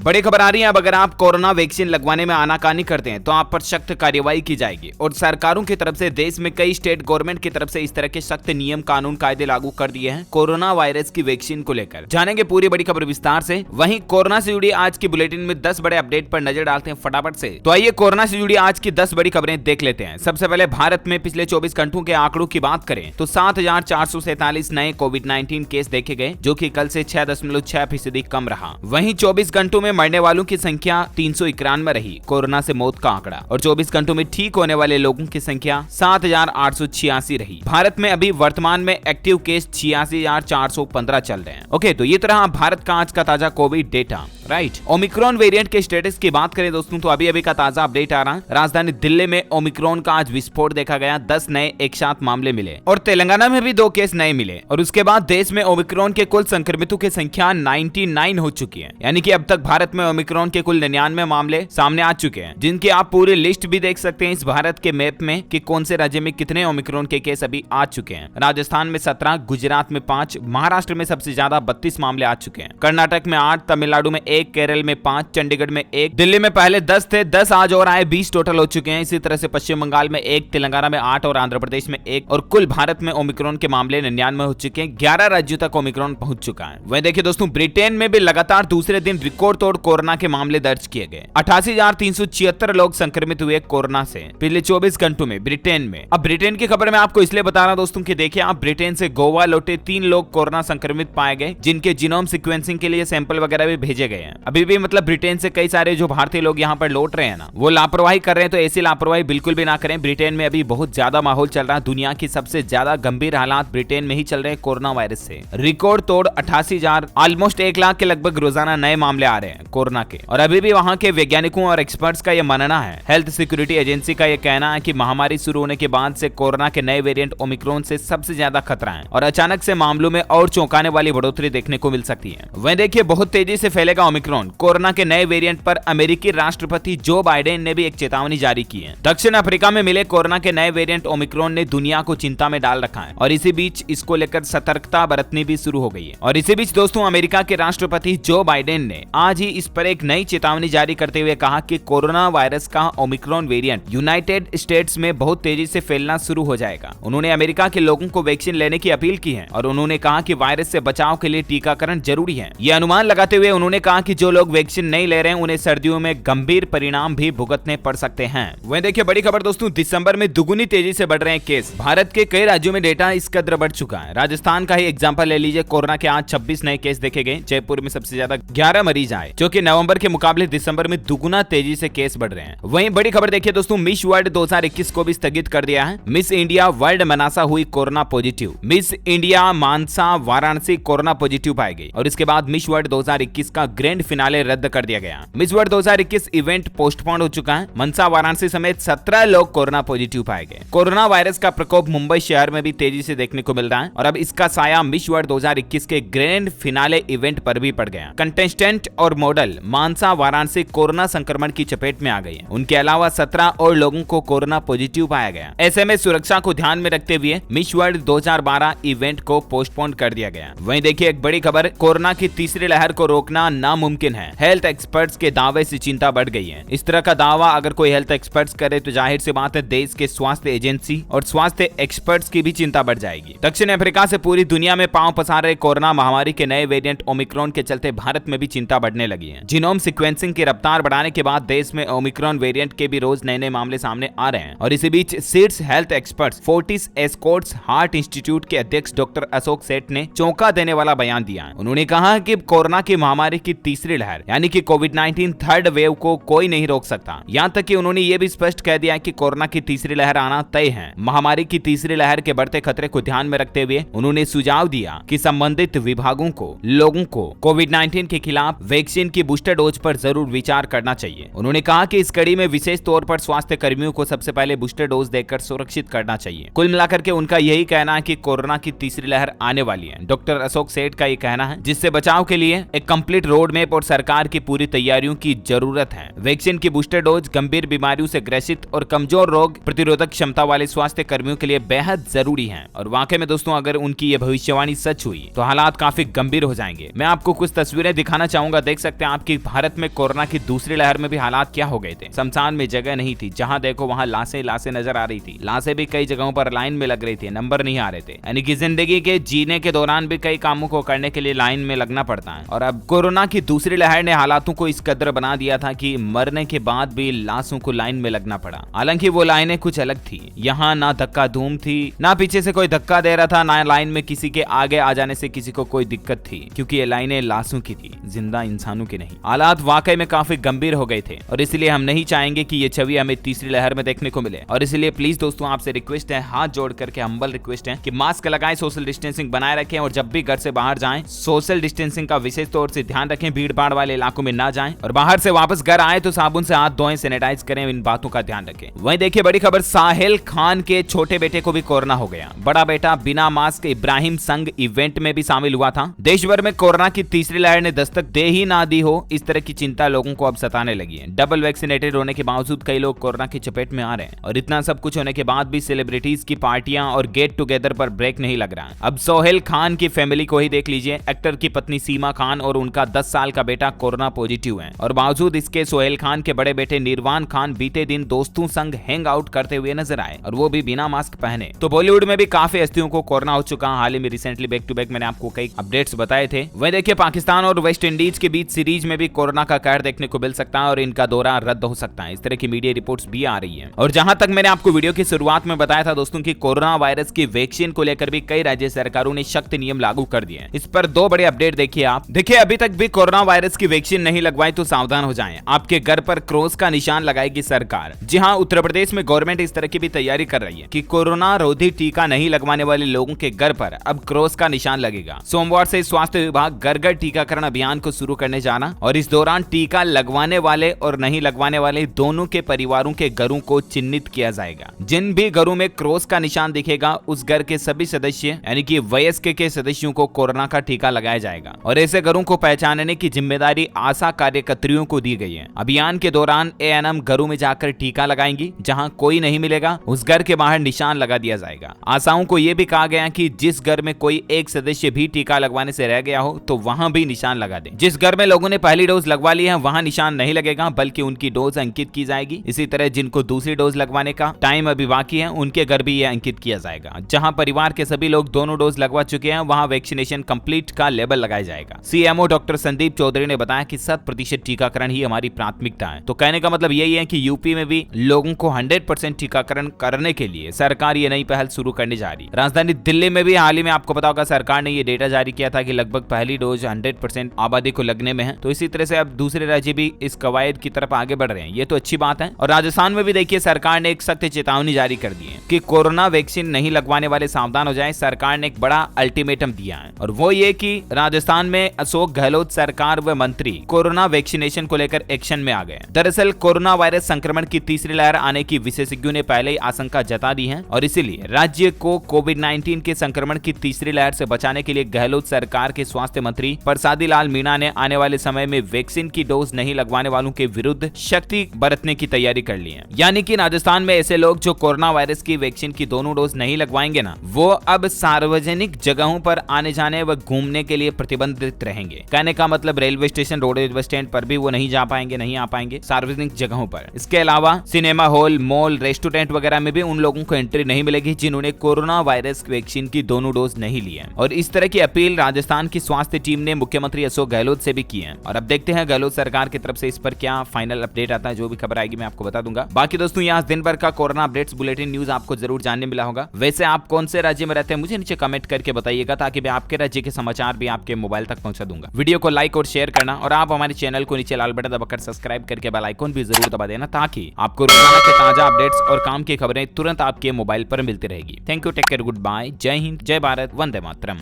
बड़ी खबर आ रही है। अब अगर आप कोरोना वैक्सीन लगवाने में आनाकानी करते हैं तो आप पर सख्त कार्रवाई की जाएगी और सरकारों की तरफ से देश में कई स्टेट गवर्नमेंट की तरफ से इस तरह के सख्त नियम कानून कायदे लागू कर दिए हैं कोरोना वायरस की वैक्सीन को लेकर। जानेंगे पूरी बड़ी खबर विस्तार से। वहीं कोरोना से जुड़ी आज की बुलेटिन में 10 बड़े अपडेट पर नजर डालते हैं फटाफट से। तो आइए कोरोना से जुड़ी आज की 10 बड़ी खबरें देख लेते हैं। सबसे पहले भारत में पिछले 24 घंटों के आंकड़ों की बात करें तो 7,447 नए कोविड-19 केस देखे गए, जो कि कल से 6.6% कम रहा। वहीं 24 घंटों में मरने वालों की संख्या 391 रही कोरोना से मौत का आंकड़ा, और 24 घंटों में ठीक होने वाले लोगों की संख्या 7,886 रही। भारत में अभी वर्तमान में एक्टिव केस 86,415 चल रहे हैं। ओके, तो ये तरह भारत का आज का ताजा Covid data. Right, Omicron variant के स्टेटस की बात करें दोस्तों तो अभी का ताजा अपडेट आ रहा। राजधानी दिल्ली में ओमिक्रॉन का आज विस्फोट देखा गया। 10 नए एक साथ मामले मिले और तेलंगाना में भी 2 केस नए मिले। और उसके बाद देश में ओमिक्रॉन के कुल संक्रमितों की संख्या 99 हो चुकी है। यानी कि अब तक भारत में ओमिक्रॉन के कुल 99 मामले सामने आ चुके हैं, जिनकी आप पूरी लिस्ट भी देख सकते हैं इस भारत के मैप में कि कौन से राज्य में कितने ओमिक्रॉन के केस अभी आ चुके हैं। राजस्थान में 17, गुजरात में 5, महाराष्ट्र में सबसे ज्यादा 32 मामले आ चुके हैं। कर्नाटक में 8, तमिलनाडु में 1, केरल में 5, चंडीगढ़ में 1, दिल्ली में पहले 10 थे, 10 आज और आए, 20 टोटल हो चुके हैं। इसी तरह से पश्चिम बंगाल में 1, तेलंगाना में 8 और आंध्र प्रदेश में 1, और कुल भारत में ओमिक्रॉन के मामले 99 हो चुके हैं। 11 राज्यों तक ओमिक्रॉन पहुंच चुका है। वहीं देखिए दोस्तों, ब्रिटेन में भी लगातार दूसरे दिन रिकॉर्ड तोड़ कोरोना के मामले दर्ज किए गए। 88,376 लोग संक्रमित हुए कोरोना से पिछले 24 घंटों में ब्रिटेन में। अब ब्रिटेन की खबर मैं आपको इसलिए बता रहा हूं दोस्तों कि देखिए, आप ब्रिटेन से गोवा लौटे 3 लोग कोरोना संक्रमित पाए गए, जिनके जीनोम सीक्वेंसिंग के लिए सैंपल वगैरह भी भेजे गए हैं। अभी भी मतलब ब्रिटेन से कई सारे जो भारतीय लोग यहाँ पर लौट रहे हैं ना, वो लापरवाही कर रहे हैं, तो ऐसी लापरवाही बिल्कुल भी ना करें। ब्रिटेन में अभी बहुत ज्यादा माहौल चल रहा है। दुनिया की सबसे ज्यादा गंभीर हालात ब्रिटेन में ही चल रहे हैं कोरोना वायरस से। रिकॉर्ड तोड़ 88,000, ऑलमोस्ट 1 लाख के लगभग रोजाना नए मामले आ रहे हैं कोरोना के। और अभी भी वहां के वैज्ञानिकों और एक्सपर्ट्स का यह मानना है, हेल्थ सिक्योरिटी एजेंसी का यह कहना है कि महामारी शुरू होने के बाद से कोरोना के नए वेरिएंट ओमिक्रॉन से सबसे ज्यादा खतरा है और अचानक से मामलों में और चौंकाने वाली बढ़ोतरी देखने को मिल सकती है। वहीं देखिए, बहुत तेजी से फैलेगा ओमिक्रॉन। कोरोना के नए वेरिएंट पर अमेरिकी राष्ट्रपति जो बाइडेन ने भी एक चेतावनी जारी की है। दक्षिण अफ्रीका में मिले कोरोना के नए वेरिएंट ओमिक्रॉन ने दुनिया को चिंता में डाल रखा है और इसी बीच इसको लेकर सतर्कता बरतनी भी शुरू हो गई है। और इसी बीच दोस्तों, अमेरिका के राष्ट्रपति जो बाइडेन ने आज ही इस पर एक नई चेतावनी जारी करते हुए कहा कि कोरोना वायरस का ओमिक्रॉन वेरिएंट यूनाइटेड स्टेट्स में बहुत तेजी से फैलना शुरू हो जाएगा। उन्होंने अमेरिका के लोगों को वैक्सीन लेने की अपील की है और उन्होंने कहा कि वायरस से बचाव के लिए टीकाकरण जरूरी है। यह अनुमान लगाते हुए उन्होंने कहा कि जो लोग वैक्सीन नहीं ले रहे हैं उन्हें सर्दियों में गंभीर परिणाम भी भुगतने पड़ सकते हैं। वहीं देखिए, बड़ी खबर दोस्तों, दिसंबर में दुगुनी तेजी से बढ़ रहे हैं केस। भारत के कई राज्यों में डेटा इस कदर बढ़ चुका है। राजस्थान का ही एग्जांपल ले लीजिए। कोरोना के आज 26 नए केस देखे गए। जयपुर में सबसे ज्यादा 11 मरीज आए, जो कि नवंबर के मुकाबले दिसंबर में दुगुना तेजी से केस बढ़ रहे हैं। वहीं बड़ी खबर देखिए दोस्तों, मिस वर्ल्ड 2021 को भी स्थगित कर दिया है। मिस इंडिया वर्ल्ड मनासा हुई कोरोना पॉजिटिव। मिस इंडिया मानसा वाराणसी कोरोना पॉजिटिव पाई गई और इसके बाद मिस वर्ल्ड 2021 का ग्रैंड फिनाले रद्द कर दिया गया। मिस वर्ल्ड 2021 इवेंट पोस्टपोन हो चुका है। मनसा वाराणसी समेत 17 लोग कोरोना पॉजिटिव पाए गए। कोरोना वायरस का प्रकोप मुंबई शहर में भी तेजी से देखने को मिल रहा है और अब इसका साया मिस वर्ल्ड 2021 के ग्रैंड फिनाले इवेंट पर भी पड़ गया। कंटेस्टेंट और मॉडल मानसा वाराणसी कोरोना संक्रमण की चपेट में आ गई है। उनके अलावा 17 और लोगों को कोरोना पॉजिटिव पाया गया। ऐसे में सुरक्षा को ध्यान में रखते हुए मिस वर्ल्ड 2012 इवेंट को पोस्टपोन कर दिया गया। वहीं देखिए, एक बड़ी खबर, कोरोना की तीसरी लहर को रोकना नामुमकिन है। हेल्थ एक्सपर्ट्स के दावे से चिंता बढ़ गई है। इस तरह का दावा अगर कोई हेल्थ एक्सपर्ट्स करे तो जाहिर सी बात है देश के स्वास्थ्य एजेंसी और स्वास्थ्य एक्सपर्ट्स की भी चिंता बढ़ जाएगी। दक्षिण अफ्रीका से पूरी दुनिया में पांव पसार रहे कोरोना महामारी के नए वेरिएंट ओमिक्रॉन के चलते भारत में भी चिंता बढ़ने लगी है। जीनोम सीक्वेंसिंग की रफ्तार बढ़ाने के बाद देश में ओमिक्रॉन वेरिएंट के भी रोज नए नए मामले सामने आ रहे हैं। और इसी बीच seeds health experts Fortis Escorts heart institute के अध्यक्ष डॉक्टर अशोक सेठ ने चौंका देने वाला बयान दिया है। उन्होंने कहा कि कोरोना की महामारी की तीसरी लहर यानी कि कोविड-19 थर्ड वेव को कोई नहीं रोक सकता। यहाँ तक कि उन्होंने ये भी स्पष्ट कह दिया कि कोरोना की तीसरी लहर आना तय है। महामारी की तीसरी लहर के बढ़ते खतरे को ध्यान में रखते हुए उन्होंने सुझाव दिया कि संबंधित विभागों को लोगों को कोविड-19 के खिलाफ वैक्सीन की बूस्टर डोज पर जरूर विचार करना चाहिए। उन्होंने कहा कि इस कड़ी में विशेष तौर पर स्वास्थ्य कर्मियों को सबसे पहले बूस्टर डोज देकर सुरक्षित करना चाहिए। कुल मिलाकर के उनका यही कहना है कि कोरोना की तीसरी लहर आने वाली है। डॉक्टर अशोक सेठ का ये कहना है, जिससे बचाव के लिए एक कंप्लीट रोड मैप और सरकार की पूरी तैयारियों की जरूरत है। वैक्सीन की बूस्टर डोज गंभीर बीमारियों से ग्रसित और कमजोर रोग प्रतिरोधक क्षमता वाले स्वास्थ्य कर्मियों के लिए बेहद जरूरी है। और वाकई में दोस्तों, अगर उनकी ये भविष्यवाणी सच हुई तो हालात काफी गंभीर हो जाएंगे। मैं आपको कुछ तस्वीरें दिखाना चाहूंगा, देख सकते सकते हैं आप कि भारत में कोरोना की दूसरी लहर में भी हालात क्या हो गए थे। शमशान में जगह नहीं थी, जहां देखो वहां लाशें नजर आ रही थी। लाशें भी कई जगहों पर लाइन में लग रही थी, नंबर नहीं आ रहे थे। यानी कि जिंदगी के जीने के दौरान भी कई कामों को करने के लिए लाइन में लगना पड़ता है। और अब कोरोना की दूसरी लहर ने हालातों को इस कदर बना दिया था कि मरने के बाद भी लाशों को लाइन में लगना पड़ा। हालांकि वो लाइनें कुछ अलग थी। यहाँ ना धक्का धूम थी, ना पीछे से कोई धक्का दे रहा था, ना लाइन में किसी के आगे आ जाने से किसी को कोई दिक्कत थी, क्योंकि ये लाइनें लाशों की थी, जिंदा इंसानों की नहीं। हालात वाकई में काफी गंभीर हो गए थे और इसलिए हम नहीं चाहेंगे कि ये छवि हमें तीसरी लहर में देखने को मिले। और इसलिए प्लीज दोस्तों आपसे रिक्वेस्ट है, हाथ जोड़ करके हम्बल रिक्वेस्ट है कि मास्क लगाएं, सोशल डिस्टेंसिंग बनाए रखें और जब भी घर से बाहर जाएं सोशल डिस्टेंसिंग का विशेष तौर से ध्यान रखें। भीड़ भाड़ वाले इलाकों में ना जाएं और बाहर से वापस घर आए तो साबुन से हाथ धोएं, सैनिटाइज करें, इन बातों का ध्यान रखें। वहीं देखिए बड़ी खबर, साहिल खान के छोटे बेटे को भी कोरोना हो गया। बड़ा बेटा बिना मास्क इब्राहिम संग इवेंट में भी शामिल हुआ था। देश भर में कोरोना की तीसरी लहर ने दस्तक दे ही ना दी हो, इस तरह की चिंता लोगों को अब सताने लगी है। डबल वैक्सीनेटेड होने के बावजूद कई लोग कोरोना की चपेट में आ रहे हैं और इतना सब कुछ होने के बाद भी सेलिब्रिटीज की पार्टियां और गेट टुगेदर पर ब्रेक नहीं लग रहा। अब सोहेल खान की फैमिली को ही देख लीजिए। एक्टर की पत्नी सीमा खान और उनका 10 साल का बेटा कोरोना पॉजिटिव है और बावजूद इसके सोहेल खान के बड़े बेटे निर्वाण खान बीते दिन दोस्तों संग हैंग आउट करते हुए नजर आए और वो भी बिना मास्क पहने। तो बॉलीवुड में भी काफी हस्तियों को कोरोना हो चुका। हाल ही में रिसेंटली बैक टू बैक मैंने आपको कई अपडेट्स बताए थे। वहीं देखिए पाकिस्तान और वेस्ट इंडीज के बीच सीरीज में भी कोरोना का कहर देखने को मिल सकता है और इनका दौरा रद्द हो सकता है। इस तरह की मीडिया रिपोर्ट्स भी आ रही है। और जहां तक मैंने आपको वीडियो की शुरुआत में बताया था दोस्तों कि कोरोना वायरस की वैक्सीन को लेकर भी कई राज्य सरकारों ने सख्त नियम लागू कर दिए हैं। इस पर दो बड़े अपडेट देखिए आप। देखिए अभी तक भी कोरोना वायरस की वैक्सीन नहीं लगवाई तो सावधान हो जाएं। आपके घर पर क्रॉस का निशान लगाएगी सरकार। जी हां, उत्तर प्रदेश में गवर्नमेंट इस तरह की भी तैयारी कर रही है कि कोरोना रोधी टीका नहीं लगवाने वाले लोगों के घर पर अब क्रॉस का निशान लगेगा। सोमवार से स्वास्थ्य विभाग घर घर टीकाकरण अभियान को शुरू करने जाना और इस दौरान टीका लगवाने वाले और नहीं लगवाने वाले दोनों के परिवारों के घरों को चिन्हित किया जाएगा। जिन भी घरों में क्रॉस का निशान दिखेगा उस घर के सभी सदस्य यानी कि वयस्क के सदस्यों को कोरोना का टीका लगाया जाएगा और ऐसे घरों को पहचानने की जिम्मेदारी आशा कार्यकर्तियों को दी गई है। अभियान के दौरान एएनएम घरों में जाकर टीका लगाएंगी। जहां कोई नहीं मिलेगा उस घर के बाहर निशान लगा दिया जाएगा। आशाओं को यह भी कहा गया कि जिस घर में कोई एक सदस्य भी टीका लगवाने से रह गया हो तो वहां भी निशान लगा दें। जिस घर में लोगों ने पहली डोज लगवा ली है वहां निशान नहीं लगेगा बल्कि उनकी डोज अंकित की जाएगी। इसी तरह जिनको दूसरी डोज लगवाने का टाइम अभी बाकी है उनके घर भी यह अंकित किया जाएगा। जहां परिवार के सभी लोग दोनों डोज लगवा चुके हैं वहां वैक्सीनेशन कंप्लीट का लेबल लगाया जाएगा। सीएमओ डॉक्टर संदीप चौधरी ने बताया कि 100% टीकाकरण ही हमारी प्राथमिकता है। तो कहने का मतलब यही है कि यूपी में भी लोगों को 100% टीकाकरण करने के लिए सरकार ये नई पहल शुरू करने जा रही है। राजधानी दिल्ली में भी हाल ही में आपको पता होगा सरकार ने ये डेटा जारी किया था कि लगभग पहली डोज 100% आबादी को लगने में है। तो इसी तरह से अब दूसरे राज्य भी इस कवायद की तरफ आगे बढ़ रहे हैं। ये तो अच्छी बात है। और राजस्थान में भी देखिए सरकार ने एक सख्त चेतावनी जारी कर दी है कि कोरोना वैक्सीन नहीं लगवाने वाले सावधान हो जाएं। सरकार ने एक बड़ा अल्टीमेटम दिया है और वो ये कि राजस्थान में अशोक गहलोत सरकार व मंत्री कोरोना वैक्सीनेशन को लेकर एक्शन में आ गए। दरअसल कोरोना वायरस संक्रमण की तीसरी लहर आने की विशेषज्ञों ने पहले ही आशंका जता दी है और इसीलिए राज्य को कोविड-19 के संक्रमण की तीसरी लहर से बचाने के लिए गहलोत सरकार के स्वास्थ्य मंत्री प्रसादी लाल मीणा ने आने वाले समय में वैक्सीन की डोज नहीं लगवाने वालों के विरुद्ध सख्ती बरतने की तैयारी कर ली है। यानी कि राजस्थान में ऐसे लोग जो कोरोना वायरस की वैक्सीन की दोनों डोज नहीं लगवाएंगे ना, वो अब सार्वजनिक जगहों पर आने जाने व घूमने के लिए प्रतिबंधित रहेंगे। कहने का मतलब रेलवे स्टेशन, रोडवेज स्टैंड पर भी वो नहीं जा पाएंगे, नहीं आ पाएंगे सार्वजनिक जगहों पर। इसके अलावा सिनेमा हॉल, मॉल, रेस्टोरेंट वगैरह में भी उन लोगों को एंट्री नहीं मिलेगी जिन्होंने कोरोना वायरस वैक्सीन की दोनों डोज नहीं ली है। और इस तरह की अपील राजस्थान की स्वास्थ्य टीम ने मुख्यमंत्री अशोक गहलोत से भी की है। और अब देखते हैं गहलोत सरकार की तरफ से इस पर क्या फाइनल अपडेट आता है। जो भी खबर आएगी मैं आपको बता दूंगा। बाकी दोस्तों यहाँ दिन भर का कोरोना अपडेट्स बुलेटिन न्यूज आपको जरूर जानने मिला होगा। वैसे आप कौन से राज्य में रहते हैं मुझे नीचे कमेंट करके बताइएगा ताकि मैं आपके राज्य के समाचार भी आपके मोबाइल तक पहुंचा दूंगा। वीडियो को लाइक और शेयर करना और आप हमारे चैनल को नीचे लाल बटन दबाकर सब्सक्राइब करके बेल आइकन भी जरूर दबा देना ताकि आपको रोजाना के ताजा अपडेट्स और काम की खबरें तुरंत आपके मोबाइल पर मिलती रहेगी। Thank you, take care, good bye, जय हिंद, जय भारत, वंदे मातरम।